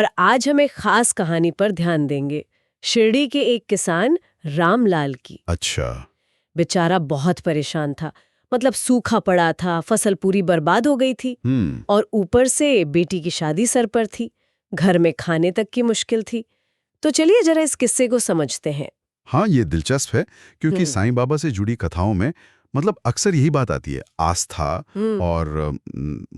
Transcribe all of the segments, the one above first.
और आज हम एक खास कहानी पर ध्यान देंगे, शिरडी के एक किसान रामलाल की। अच्छा। बेचारा बहुत परेशान था, मतलब सूखा पड़ा था, फसल पूरी बर्बाद हो गई थी और ऊपर से बेटी की शादी सर पर थी, घर में खाने तक की मुश्किल थी। तो चलिए जरा इस किस्से को समझते हैं। हाँ, ये दिलचस्प है क्योंकि साईं बाबा से जुड़ी कथाओं में मतलब अक्सर यही बात आती है, आस्था और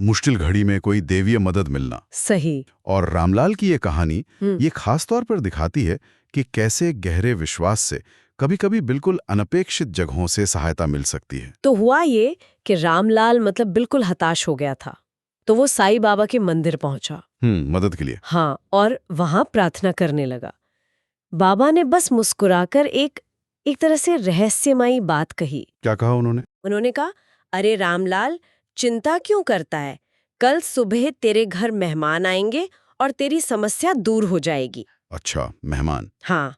मुश्किल घड़ी में कोई देवीय मदद मिलना। सही। और रामलाल की ये कहानी ये खास तौर पर दिखाती है कि कैसे गहरे विश्वास से कभी-कभी बिल्कुल अनपेक्षित जगहों से सहायता मिल सकती है। तो हुआ ये कि रामलाल मतलब बिल्कुल हताश हो गया था, तो वो साईं बाबा के मंदिर पहुंचा। मदद के लिए। हाँ, और वहां प्रार्थना करने लगा। बाबा ने बस मुस्कुराकर एक तरह से रहस्यमयी बात कही। क्या कहा उन्होंने? उन्होंने कहा, अरे रामलाल, चिंता क्यों करता है? कल सुबह तेरे घर मेहमान आएंगे और तेरी समस्या दूर हो जाएगी। अच्छा, मेहमान। हाँ,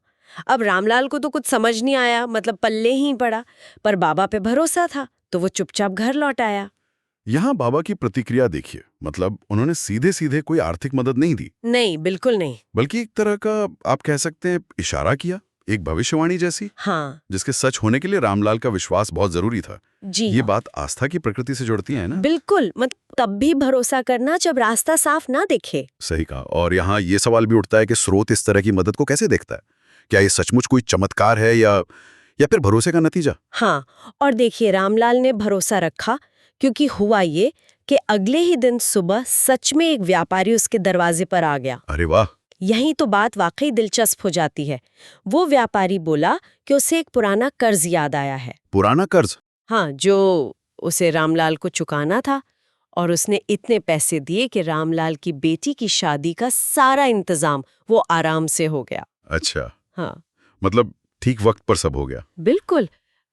अब रामलाल को तो कुछ समझ नहीं आया, मतलब पल्ले ही पड़ा, पर बाबा पे भरोसा था तो वो चुपचाप घर लौट आया। यहाँ बाबा की प्रतिक्रिया देखिए, मतलब उन्होंने सीधे सीधे कोई आर्थिक मदद नहीं दी, नहीं, बिल्कुल नहीं। बल्कि एक तरह का आप कह सकते हैं इशारा किया, एक भविष्यवाणी जैसी, हाँ जिसके सच होने के लिए रामलाल का विश्वास बहुत जरूरी था। जी ये हाँ। बात आस्था की प्रकृति से जुड़ती है ना? बिल्कुल, मतलब तब भी भरोसा करना जब रास्ता साफ ना दिखे। सही कहा। और यहाँ ये सवाल भी उठता है कि स्रोत इस तरह की मदद को कैसे देखता है? क्या ये सचमुच कोई चमत्कार है या फिर भरोसे का नतीजा? हाँ, और देखिए रामलाल ने भरोसा रखा, क्योंकि हुआ ये कि अगले ही दिन सुबह सच में एक व्यापारी उसके दरवाजे पर आ गया। अरे वाह! यहीं तो बात वाकई दिलचस्प हो जाती है। वो व्यापारी बोला कि उसे एक पुराना कर्ज याद आया है। पुराना कर्ज? हाँ, जो उसे रामलाल को चुकाना था, और उसने इतने पैसे दिए कि रामलाल की बेटी की शादी का सारा इंतजाम वो आराम से हो गया। अच्छा, हाँ, मतलब ठीक वक्त पर सब हो गया। बिल्कुल।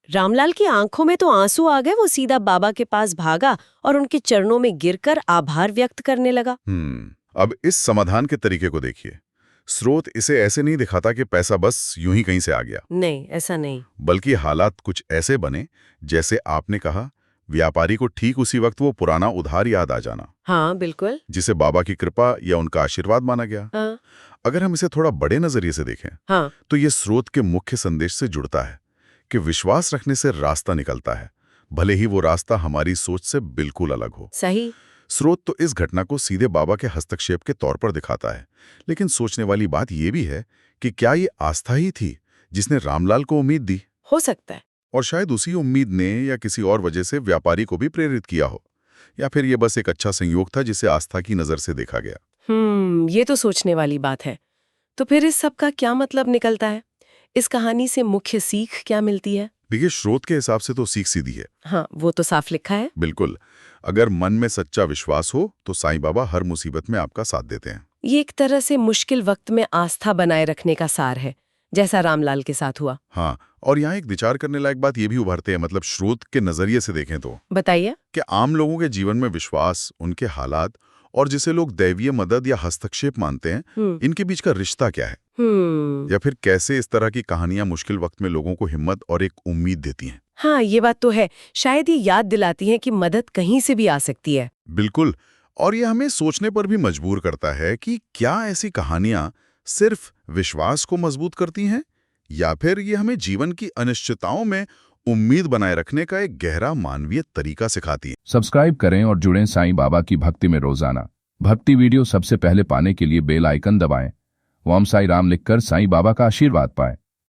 रामलाल की आंखों में तो आंसू आ गए। वो सीधा बाबा के पास भागा और उनके चरणों में गिरकर आभार व्यक्त करने लगा। अब इस समाधान के तरीके को देखिए। स्रोत इसे ऐसे नहीं दिखाता कि पैसा बस यूं ही कहीं से आ गया, नहीं, ऐसा नहीं। बल्कि हालात कुछ ऐसे बने जैसे आपने कहा, व्यापारी को ठीक उसी वक्त वो पुराना उधार याद आ जाना, हाँ, बिल्कुल। जिसे बाबा की कृपा या उनका आशीर्वाद माना गया। हाँ, अगर हम इसे थोड़ा बड़े नजरिए से देखें हाँ, तो ये स्रोत के मुख्य संदेश से जुड़ता है कि विश्वास रखने से रास्ता निकलता है, भले ही वो रास्ता हमारी सोच से बिल्कुल अलग हो। सही। स्रोत तो इस घटना को सीधे बाबा के हस्तक्षेप के तौर पर दिखाता है, लेकिन सोचने वाली बात यह भी है कि क्या ये आस्था ही थी जिसने रामलाल को उम्मीद दी, हो सकता है। और शायद उसी उम्मीद ने या किसी और वजह से व्यापारी को भी प्रेरित किया हो, या फिर ये बस एक अच्छा संयोग था जिसे आस्था की नजर से देखा गया। ये तो सोचने वाली बात है। तो फिर इस सब का क्या मतलब निकलता है? इस कहानी से मुख्य सीख क्या मिलती है? देखिए, स्रोत के हिसाब से तो सीख सीधी है। हाँ, वो तो साफ लिखा है। बिल्कुल, अगर मन में सच्चा विश्वास हो तो साईं बाबा हर मुसीबत में आपका साथ देते हैं। ये एक तरह से मुश्किल वक्त में आस्था बनाए रखने का सार है, जैसा रामलाल के साथ हुआ। हाँ, और यहाँ एक विचार करने लायक बात ये भी उभरते हैं, मतलब स्रोत के नजरिए से देखें तो बताइए। कि आम लोगों के जीवन में विश्वास, उनके हालात और जिसे लोग दैवीय मदद या हस्तक्षेप मानते हैं, इनके बीच का रिश्ता क्या है, या फिर कैसे इस तरह की कहानियां मुश्किल वक्त में लोगों को हिम्मत और एक उम्मीद देती हैं। हाँ, ये बात तो है। शायद ये याद दिलाती है कि मदद कहीं से भी आ सकती है। बिल्कुल, और ये हमें सोचने पर भी मजबूर करता है कि क्या ऐसी कहानियां सिर्फ विश्वास को मजबूत करती हैं, या फिर ये हमें जीवन की अनिश्चितताओं में उम्मीद बनाए रखने का एक गहरा मानवीय तरीका सिखाती है। सब्सक्राइब करें और जुड़ें साईं बाबा की भक्ति में रोजाना। भक्ति वीडियो सबसे पहले पाने के लिए बेल आइकन दबाएं। ओम साई राम लिखकर साईं बाबा का आशीर्वाद पाएं।